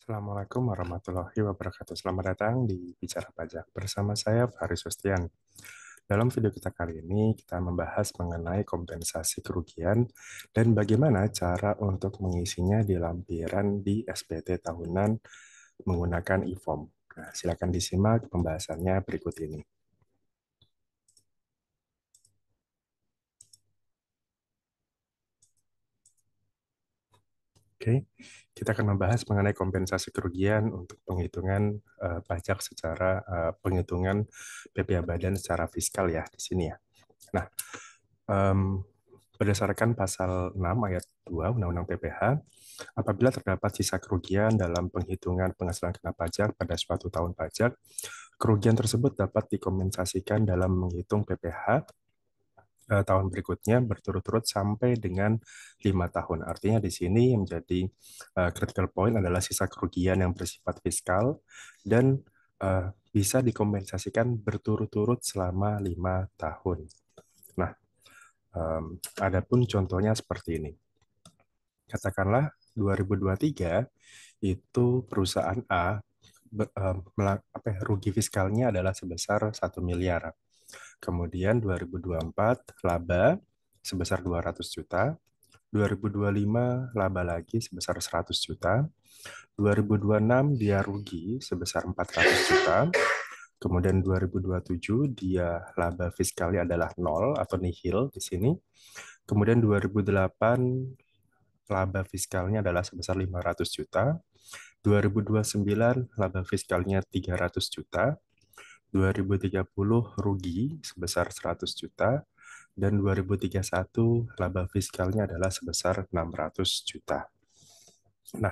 Assalamualaikum warahmatullahi wabarakatuh. Selamat datang di Bicara Pajak bersama saya Faris Sustian. Dalam video kita kali ini, kita membahas mengenai kompensasi kerugian dan bagaimana cara untuk mengisinya di lampiran di SPT tahunan menggunakan e-form. Nah, silakan disimak pembahasannya berikut ini. Oke, kita akan membahas mengenai kompensasi kerugian untuk penghitungan pajak secara penghitungan PPh Badan secara fiskal ya di sini ya. Nah, em, berdasarkan pasal 6 ayat 2 Undang-Undang PPh, apabila terdapat sisa kerugian dalam penghitungan penghasilan kena pajak pada suatu tahun pajak, kerugian tersebut dapat dikompensasikan dalam menghitung PPh tahun berikutnya berturut-turut sampai dengan 5 tahun. Artinya di sini yang menjadi critical point adalah sisa kerugian yang bersifat fiskal dan bisa dikompensasikan berturut-turut selama 5 tahun. Nah, adapun contohnya seperti ini. Katakanlah 2023 itu perusahaan A rugi fiskalnya adalah sebesar 1 miliar. Kemudian 2024 laba sebesar 200 juta, 2025 laba lagi sebesar 100 juta, 2026 dia rugi sebesar 400 juta, kemudian 2027 dia laba fiskalnya adalah nol atau nihil di sini, kemudian 2008 laba fiskalnya adalah sebesar 500 juta, 2029 laba fiskalnya 300 juta, 2030 rugi sebesar 100 juta, dan 2031 laba fiskalnya adalah sebesar 600 juta. Nah,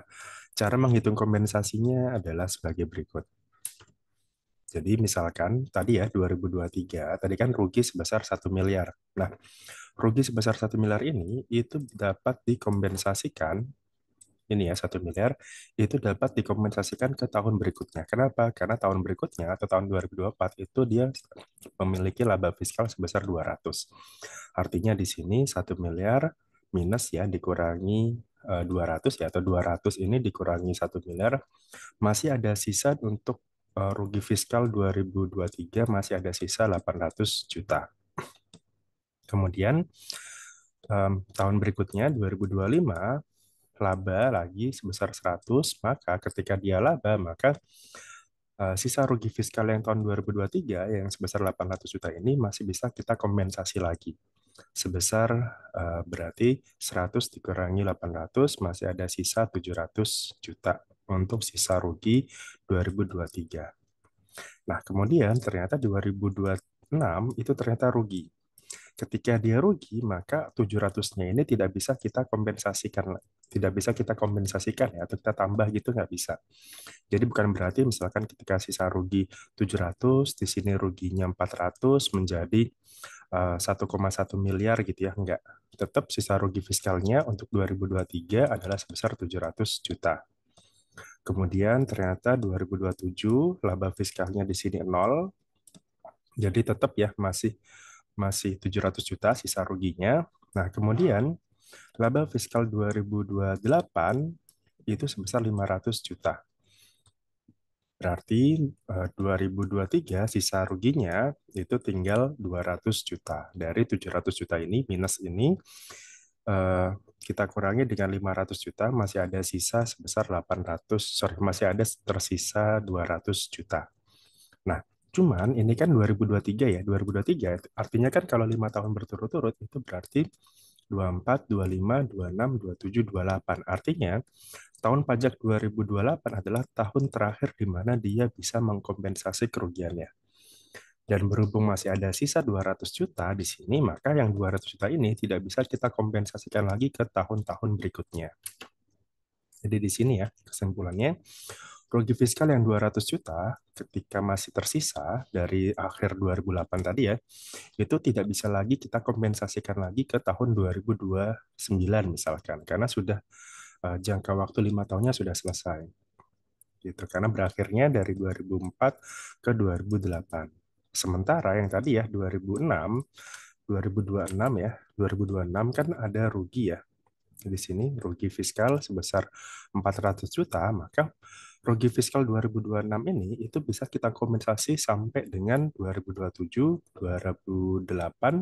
cara menghitung kompensasinya adalah sebagai berikut. Jadi misalkan tadi ya 2023, tadi kan rugi sebesar 1 miliar. Nah, rugi sebesar 1 miliar ini itu dapat dikompensasikan, ini ya 1 miliar, itu dapat dikompensasikan ke tahun berikutnya. Kenapa? Karena tahun berikutnya atau tahun 2024 itu dia memiliki laba fiskal sebesar 200. Artinya di sini 1 miliar minus ya dikurangi 200 ya, atau 200 ini dikurangi 1 miliar, masih ada sisa untuk rugi fiskal 2023, masih ada sisa 800 juta. Kemudian tahun berikutnya 2025 laba lagi sebesar 100, maka ketika dia laba, maka sisa rugi fiskal yang tahun 2023 yang sebesar 800 juta ini masih bisa kita kompensasi lagi. Sebesar berarti 100 dikurangi 800 masih ada sisa 700 juta untuk sisa rugi 2023. Nah, kemudian ternyata 2026 itu ternyata rugi. Ketika dia rugi, maka 700-nya ini tidak bisa kita kompensasikan, ya, atau kita tambah gitu nggak bisa. Jadi bukan berarti misalkan ketika sisa rugi 700, di sini ruginya 400 menjadi 1,1 miliar gitu ya, enggak. Tetap sisa rugi fiskalnya untuk 2023 adalah sebesar 700 juta. Kemudian ternyata 2027 laba fiskalnya di sini nol, jadi tetap ya masih 700 juta sisa ruginya. Nah, kemudian laba fiskal 2028 itu sebesar 500 juta. Berarti 2023 sisa ruginya itu tinggal 200 juta. Dari 700 juta ini minus ini eh, kita kurangi dengan 500 juta, masih ada sisa sebesar 800, masih ada tersisa 200 juta. Nah, cuman ini kan 2023 ya, 2023 artinya kan kalau 5 tahun berturut-turut itu berarti 24, 25, 26, 27, 28. Artinya tahun pajak 2028 adalah tahun terakhir di mana dia bisa mengkompensasi kerugiannya. Dan berhubung masih ada sisa 200 juta di sini, maka yang 200 juta ini tidak bisa kita kompensasikan lagi ke tahun-tahun berikutnya. Jadi di sini ya kesimpulannya, rugi fiskal yang 200 juta ketika masih tersisa dari akhir 2008 tadi ya, itu tidak bisa lagi kita kompensasikan lagi ke tahun 2029 misalkan, karena sudah jangka waktu 5 tahunnya sudah selesai. Gitu, karena berakhirnya dari 2004 ke 2008. Sementara yang tadi ya 2006, 2026 ya, 2026 kan ada rugi ya. di sini rugi fiskal sebesar 400 juta, maka rugi fiskal 2026 ini itu bisa kita kompensasi sampai dengan 2027, 2008,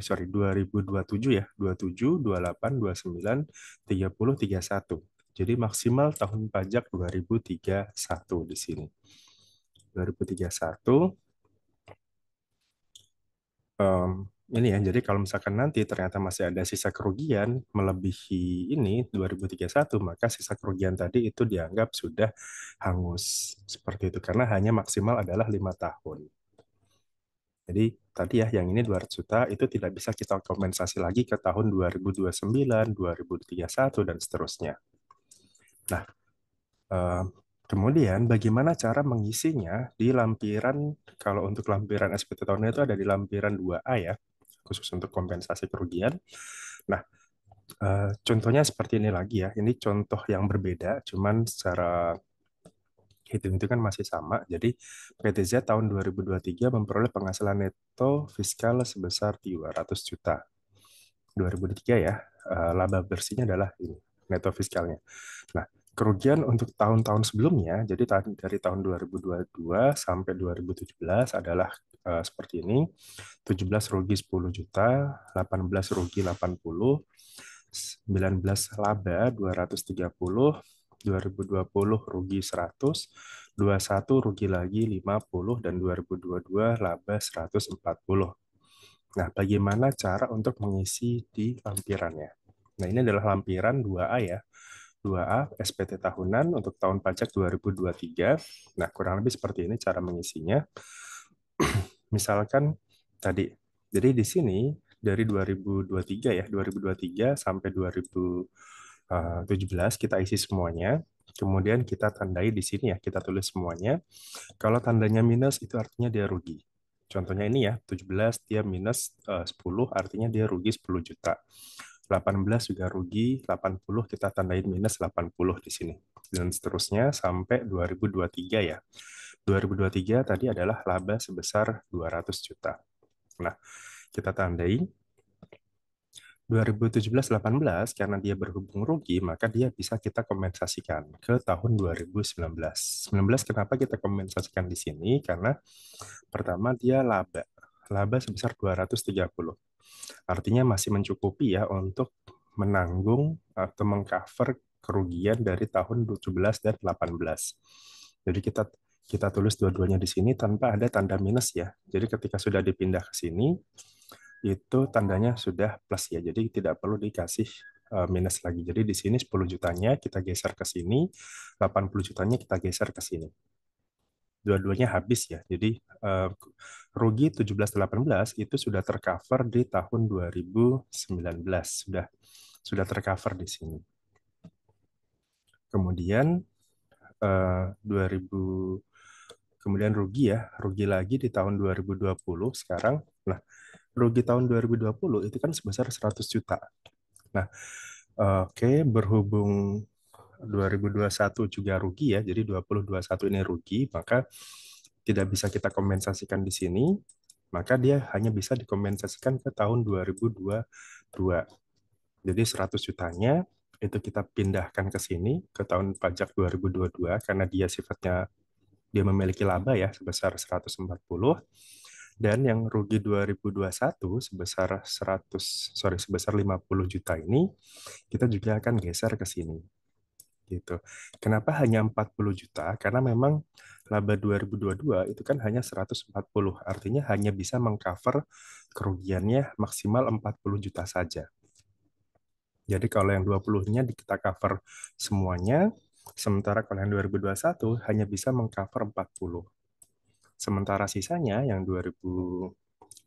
sorry, 2027 ya, 27, 28, 29, 30, 31. Jadi maksimal tahun pajak 2031 di sini. 2031 ini ya, jadi kalau misalkan nanti ternyata masih ada sisa kerugian melebihi ini 2031, maka sisa kerugian tadi itu dianggap sudah hangus. Seperti itu, karena hanya maksimal adalah 5 tahun. Jadi tadi ya, yang ini 200 juta itu tidak bisa kita kompensasi lagi ke tahun 2029, 2031, dan seterusnya. Nah, eh, kemudian bagaimana cara mengisinya di lampiran, kalau untuk lampiran SPT tahunan itu ada di lampiran 2A ya, khusus untuk kompensasi kerugian. Nah, contohnya seperti ini lagi ya. Ini contoh yang berbeda, cuman secara hitung-hitungan masih sama. Jadi PTZ tahun 2023 memperoleh penghasilan neto fiskal sebesar 200 juta. 2023 ya, laba bersihnya adalah ini, neto fiskalnya. Nah, kerugian untuk tahun-tahun sebelumnya, jadi dari tahun 2022 sampai 2017 adalah seperti ini. 17 rugi 10 juta, 18 rugi 80, 19 laba 230, 2020 rugi 100, 21 rugi lagi 50, dan 2022 laba 140. Nah, bagaimana cara untuk mengisi di lampirannya? Nah, ini adalah lampiran 2A ya. 2A SPT tahunan untuk tahun pajak 2023. Nah, kurang lebih seperti ini cara mengisinya. Misalkan tadi, jadi di sini dari 2023 ya, 2023 sampai 2017 kita isi semuanya. Kemudian kita tandai di sini ya, kita tulis semuanya. Kalau tandanya minus itu artinya dia rugi. Contohnya ini ya, 17 dia minus 10 artinya dia rugi 10 juta. 18 juga rugi, 80 kita tandain minus 80 di sini. Dan seterusnya sampai 2023 ya. 2023 tadi adalah laba sebesar 200 juta. Nah, kita tandai 2017-18 karena dia berhubung rugi, maka dia bisa kita kompensasikan ke tahun 2019. 19 kenapa kita kompensasikan di sini? Karena pertama dia laba. Laba sebesar 230. Artinya masih mencukupi ya untuk menanggung atau mengcover kerugian dari tahun 17 dan 18. Jadi kita tulis dua-duanya di sini tanpa ada tanda minus ya. Jadi ketika sudah dipindah ke sini, itu tandanya sudah plus ya. Jadi tidak perlu dikasih minus lagi. Jadi di sini 10 jutanya kita geser ke sini, 80 jutanya kita geser ke sini. Dua-duanya habis ya. Jadi rugi 17-18 itu sudah tercover di tahun 2019. Sudah tercover di sini. Kemudian 2000 kemudian rugi ya, rugi lagi di tahun 2020 sekarang. Nah, rugi tahun 2020 itu kan sebesar 100 juta. Nah, oke, berhubung 2021 juga rugi ya, jadi 2021 ini rugi, maka tidak bisa kita kompensasikan di sini, maka dia hanya bisa dikompensasikan ke tahun 2022. Jadi 100 jutanya itu kita pindahkan ke sini, ke tahun pajak 2022, karena dia sifatnya dia memiliki laba ya sebesar 140, dan yang rugi 2021 sebesar 50 juta ini kita juga akan geser ke sini gitu. Kenapa hanya 40 juta? Karena memang laba 2022 itu kan hanya 140, artinya hanya bisa mengcover kerugiannya maksimal 40 juta saja. Jadi kalau yang 20-nya kita cover semuanya, sementara kalau yang 2021 hanya bisa mengcover 40. Sementara sisanya yang 2000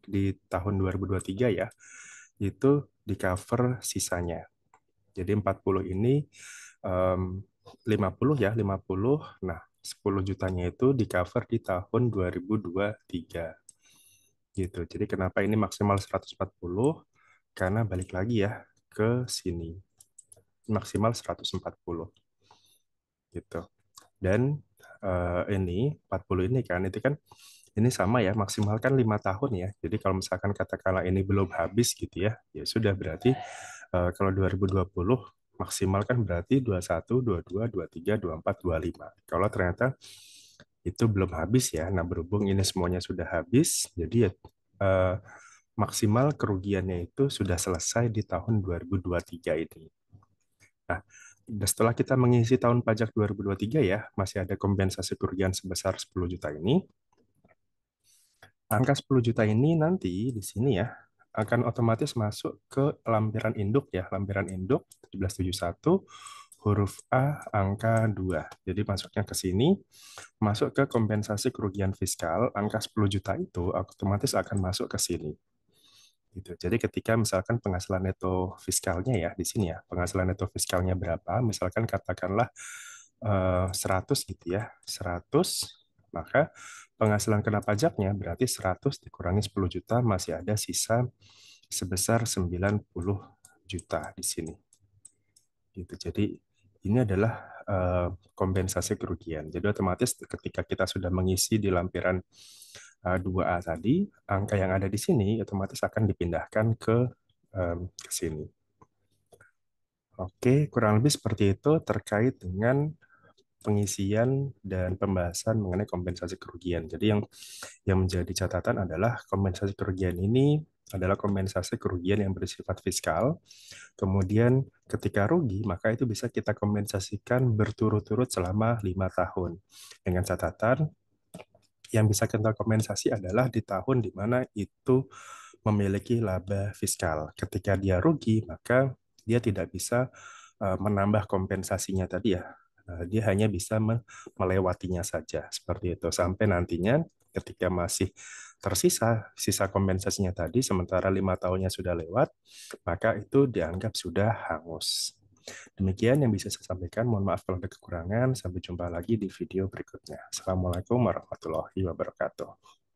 di tahun 2023 ya, itu di cover sisanya. Jadi 40 ini 50 ya, 50. Nah, 10 jutanya itu di cover di tahun 2023. Gitu. Jadi kenapa ini maksimal 140? Karena balik lagi ya ke sini. Maksimal 140 gitu. Dan ini 40 ini kan itu kan ini sama ya, maksimalkan 5 tahun ya. Jadi kalau misalkan katakanlah ini belum habis gitu ya, ya sudah berarti Kalau 2020 maksimal kan berarti 21, 22, 23, 24, 25. Kalau ternyata itu belum habis ya. Nah, berhubung ini semuanya sudah habis, jadi ya eh, maksimal kerugiannya itu sudah selesai di tahun 2023 ini. Nah, dan setelah kita mengisi tahun pajak 2023 ya, masih ada kompensasi kerugian sebesar 10 juta ini. Angka 10 juta ini nanti di sini ya akan otomatis masuk ke lampiran induk ya, lampiran induk 1771 huruf A angka 2. Jadi masuknya ke sini, masuk ke kompensasi kerugian fiskal, angka 10 juta itu otomatis akan masuk ke sini. Gitu. Jadi ketika misalkan penghasilan neto fiskalnya ya di sini ya, penghasilan neto fiskalnya berapa? Misalkan katakanlah 100 gitu ya, 100, maka penghasilan kena pajaknya berarti 100 dikurangi 10 juta masih ada sisa sebesar 90 juta di sini. Gitu. Jadi ini adalah kompensasi kerugian. Jadi otomatis ketika kita sudah mengisi di lampiran 2A tadi, angka yang ada di sini otomatis akan dipindahkan ke sini. Oke, kurang lebih seperti itu terkait dengan pengisian dan pembahasan mengenai kompensasi kerugian. Jadi yang menjadi catatan adalah kompensasi kerugian ini adalah kompensasi kerugian yang bersifat fiskal. Kemudian ketika rugi, maka itu bisa kita kompensasikan berturut-turut selama 5 tahun. Dengan catatan yang bisa kita kompensasi adalah di tahun di mana itu memiliki laba fiskal. Ketika dia rugi, maka dia tidak bisa menambah kompensasinya tadi ya. Dia hanya bisa melewatinya saja seperti itu sampai nantinya ketika masih tersisa sisa kompensasinya tadi sementara 5 tahunnya sudah lewat, maka itu dianggap sudah hangus. Demikian yang bisa saya sampaikan. Mohon maaf kalau ada kekurangan. Sampai jumpa lagi di video berikutnya. Assalamualaikum warahmatullahi wabarakatuh.